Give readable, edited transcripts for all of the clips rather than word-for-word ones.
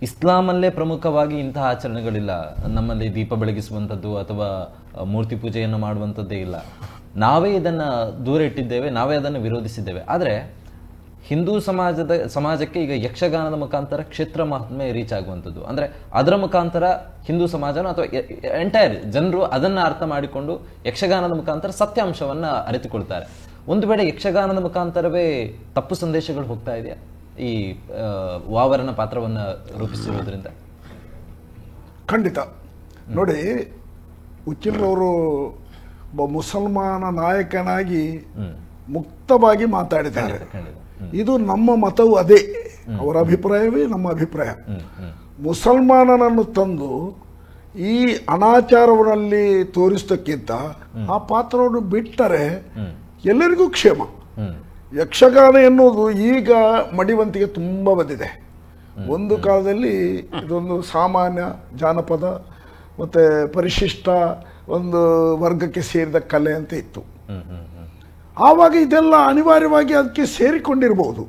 ಇಸ್ಲಾಮಲ್ಲೇ ಪ್ರಮುಖವಾಗಿ ಇಂತಹ ಆಚರಣೆಗಳಿಲ್ಲ. ನಮ್ಮಲ್ಲಿ ದೀಪ ಬೆಳಗಿಸುವಂಥದ್ದು ಅಥವಾ ಮೂರ್ತಿ ಪೂಜೆಯನ್ನು ಮಾಡುವಂಥದ್ದೇ ಇಲ್ಲ. ನಾವೇ ಇದನ್ನು ದೂರ ಇಟ್ಟಿದ್ದೇವೆ, ನಾವೇ ಅದನ್ನು ವಿರೋಧಿಸಿದ್ದೇವೆ. ಆದರೆ ಹಿಂದೂ ಸಮಾಜಕ್ಕೆ ಈಗ ಯಕ್ಷಗಾನದ ಮುಖಾಂತರ ಕ್ಷೇತ್ರ ಮಹಾತ್ಮೆ ರೀಚ್ ಆಗುವಂಥದ್ದು, ಅಂದರೆ ಅದರ ಮುಖಾಂತರ ಹಿಂದೂ ಸಮಾಜನ ಅಥವಾ ಎಂಟೈರ್ ಜನರು ಅದನ್ನು ಅರ್ಥ ಮಾಡಿಕೊಂಡು ಯಕ್ಷಗಾನದ ಮುಖಾಂತರ ಸತ್ಯಾಂಶವನ್ನು ಅರಿತುಕೊಳ್ತಾರೆ. ಒಂದು ವೇಳೆ ಯಕ್ಷಗಾನದ ಮುಖಾಂತರವೇ ತಪ್ಪು ಸಂದೇಶಗಳು ಹೋಗ್ತಾ ಇದೆಯಾ ಈ ವಾವರನ ಪಾತ್ರವನ್ನು ರೂಪಿಸಿರೋದ್ರಿಂದ? ಖಂಡಿತ. ನೋಡಿ, ಉಚ್ಚಿಲರವರು ಒಬ್ಬ ಮುಸಲ್ಮಾನ ನಾಯಕನಾಗಿ ಮುಕ್ತವಾಗಿ ಮಾತಾಡಿದ್ದಾರೆ. ಇದು ನಮ್ಮ ಮತವು ಅದೇ, ಅವರ ಅಭಿಪ್ರಾಯವೇ ನಮ್ಮ ಅಭಿಪ್ರಾಯ. ಮುಸಲ್ಮಾನನನ್ನು ತಂದು ಈ ಅನಾಚಾರವನ್ನಲ್ಲಿ ತೋರಿಸೋಕ್ಕಿಂತ ಆ ಪಾತ್ರವನ್ನು ಬಿಟ್ಟರೆ ಎಲ್ಲರಿಗೂ ಕ್ಷೇಮ. ಯಕ್ಷಗಾನ ಎನ್ನುವುದು ಈಗ ಮಡಿವಂತಿಗೆ ತುಂಬ ಬಂದಿದೆ. ಒಂದು ಕಾಲದಲ್ಲಿ ಇದೊಂದು ಸಾಮಾನ್ಯ ಜಾನಪದ ಮತ್ತು ಪರಿಶಿಷ್ಟ ಒಂದು ವರ್ಗಕ್ಕೆ ಸೇರಿದ ಕಲೆ ಅಂತ ಇತ್ತು. ಆವಾಗ ಇದೆಲ್ಲ ಅನಿವಾರ್ಯವಾಗಿ ಅದಕ್ಕೆ ಸೇರಿಕೊಂಡಿರ್ಬೋದು.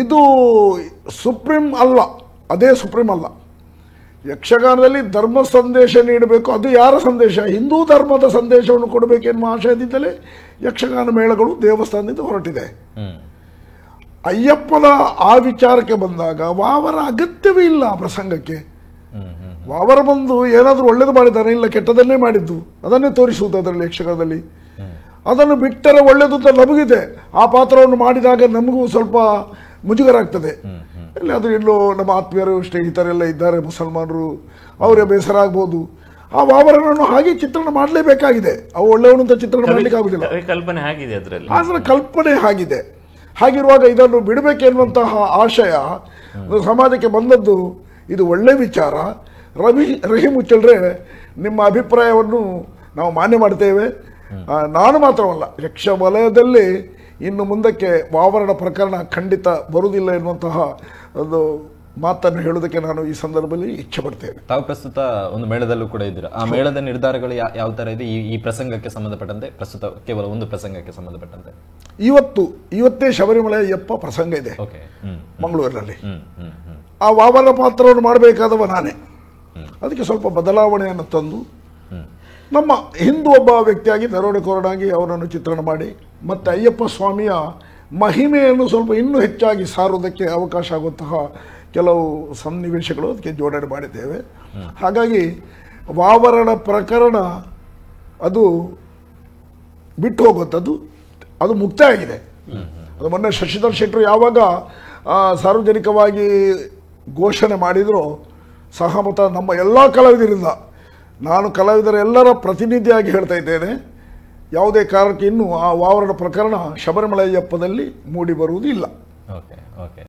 ಇದು ಸುಪ್ರೀಂ ಅಲ್ಲ, ಅದೇ ಸುಪ್ರೀಂ ಅಲ್ಲ. ಯಕ್ಷಗಾನದಲ್ಲಿ ಧರ್ಮ ಸಂದೇಶ ನೀಡಬೇಕು, ಅದು ಯಾರ ಸಂದೇಶ? ಹಿಂದೂ ಧರ್ಮದ ಸಂದೇಶವನ್ನು ಕೊಡಬೇಕೆನ್ನುವ ಆಶಯದಿಂದಲೇ ಯಕ್ಷಗಾನ ಮೇಳಗಳು ದೇವಸ್ಥಾನದಿಂದ ಹೊರಟಿದೆ. ಅಯ್ಯಪ್ಪನ ಆ ವಿಚಾರಕ್ಕೆ ಬಂದಾಗ ವಾವರ ಅಗತ್ಯವೇ ಇಲ್ಲ ಆ ಪ್ರಸಂಗಕ್ಕೆ. ವಾವರ ಬಂದು ಏನಾದರೂ ಒಳ್ಳೇದು ಮಾಡಿದ್ದಾನೆ, ಇಲ್ಲ ಕೆಟ್ಟದನ್ನೇ ಮಾಡಿದ್ದು, ಅದನ್ನೇ ತೋರಿಸುವುದು ಅದರಲ್ಲಿ ಯಕ್ಷಗಾನದಲ್ಲಿ. ಅದನ್ನು ಬಿಟ್ಟರೆ ಒಳ್ಳೆಯದು ಅಂತ ನಮಗಿದೆ. ಆ ಪಾತ್ರವನ್ನು ಮಾಡಿದಾಗ ನಮಗೂ ಸ್ವಲ್ಪ ಮುಜುಗರ ಆಗ್ತದೆ. ಇಲ್ಲಿ ಅದು ಎಲ್ಲೋ ನಮ್ಮ ಆತ್ಮೀಯರು ಸ್ನೇಹಿತರೆಲ್ಲ ಇದ್ದಾರೆ ಮುಸಲ್ಮಾನರು, ಅವರೇ ಬೇಸರ ಆಗ್ಬೋದು. ಆ ವಾವರನನ್ನು ಹಾಗೆ ಚಿತ್ರಣ ಮಾಡಲೇಬೇಕಾಗಿದೆ. ಅವು ಒಳ್ಳೆಯವನು ಅಂತ ಚಿತ್ರಣ ಮಾಡಲಿಕ್ಕೆ ಆಗುದಿಲ್ಲ, ಕಲ್ಪನೆ ಆಗಿದೆ ಅದರಲ್ಲಿ. ಅದರ ಕಲ್ಪನೆ ಆಗಿದೆ. ಹಾಗಿರುವಾಗ ಇದನ್ನು ಬಿಡಬೇಕೆನ್ನುವಂತಹ ಆಶಯ ಸಮಾಜಕ್ಕೆ ಬಂದದ್ದು. ಇದು ಒಳ್ಳೆ ವಿಚಾರ. ರಹೀಂ ಉಚ್ಚಿಲರೇ, ನಿಮ್ಮ ಅಭಿಪ್ರಾಯವನ್ನು ನಾವು ಮಾನ್ಯ ಮಾಡ್ತೇವೆ. ನಾನು ಮಾತ್ರವಲ್ಲ, ಯಕ್ಷ ವಲಯದಲ್ಲಿ ಇನ್ನು ಮುಂದಕ್ಕೆ ವಾವರಣ ಪ್ರಕರಣ ಖಂಡಿತ ಬರುವುದಿಲ್ಲ ಎನ್ನುವಂತಹ ಒಂದು ಮಾತನ್ನು ಹೇಳೋದಕ್ಕೆ ನಾನು ಈ ಸಂದರ್ಭದಲ್ಲಿ ಇಚ್ಛೆ ಪಡ್ತೇನೆ. ತಾವು ಪ್ರಸ್ತುತ ಒಂದು ಮೇಳದಲ್ಲೂ ಕೂಡ ಇದ್ದೀರಾ. ಆ ಮೇಳದ ನಿರ್ಧಾರಗಳು ಯಾವ ತರ ಇದೆ ಈ ಪ್ರಸಂಗಕ್ಕೆ ಸಂಬಂಧಪಟ್ಟಂತೆ? ಪ್ರಸ್ತುತ ಕೇವಲ ಒಂದು ಪ್ರಸಂಗಕ್ಕೆ ಸಂಬಂಧಪಟ್ಟಂತೆ ಇವತ್ತೇ ಶಬರಿಮಲೆ ಅಯ್ಯಪ್ಪ ಪ್ರಸಂಗ ಇದೆ ಮಂಗಳೂರಿನಲ್ಲಿ. ಆ ವಾವರಣ ಪಾತ್ರವನ್ನು ಮಾಡಬೇಕಾದವ ನಾನೇ. ಅದಕ್ಕೆ ಸ್ವಲ್ಪ ಬದಲಾವಣೆಯನ್ನು ತಂದು ನಮ್ಮ ಹಿಂದೂ ಒಬ್ಬ ವ್ಯಕ್ತಿಯಾಗಿ ದರೋಡೆಕೋರನಾಗಿ ಅವರನ್ನು ಚಿತ್ರಣ ಮಾಡಿ ಮತ್ತು ಅಯ್ಯಪ್ಪ ಸ್ವಾಮಿಯ ಮಹಿಮೆಯನ್ನು ಸ್ವಲ್ಪ ಇನ್ನೂ ಹೆಚ್ಚಾಗಿ ಸಾರುವುದಕ್ಕೆ ಅವಕಾಶ ಆಗುವಂತಹ ಕೆಲವು ಸನ್ನಿವೇಶಗಳು ಅದಕ್ಕೆ ಜೋಡಣೆ ಮಾಡಿದ್ದೇವೆ. ಹಾಗಾಗಿ ವಾವರಣ ಪ್ರಕರಣ ಅದು ಬಿಟ್ಟು ಹೋಗುವಂಥದ್ದು, ಅದು ಮುಕ್ತಾಯ ಆಗಿದೆ. ಅದು ಮೊನ್ನೆ ಶಶಿಧರ್ ಶೆಟ್ಟರು ಯಾವಾಗ ಸಾರ್ವಜನಿಕವಾಗಿ ಘೋಷಣೆ ಮಾಡಿದರೂ ಸಹಮತ ನಮ್ಮ ಎಲ್ಲ ಕಲಾವಿದರಿಂದ, ನಾನು ಕಲಾವಿದರೆಲ್ಲರ ಪ್ರತಿನಿಧಿಯಾಗಿ ಹೇಳ್ತಾ ಇದ್ದೇನೆ, ಯಾವುದೇ ಕಾರಣಕ್ಕೆ ಇನ್ನೂ ಆ ವಾವರಣ ಪ್ರಕರಣ ಶಬರಿಮಲೆ ಅಯ್ಯಪ್ಪದಲ್ಲಿ ಮೂಡಿ ಬರುವುದಿಲ್ಲ.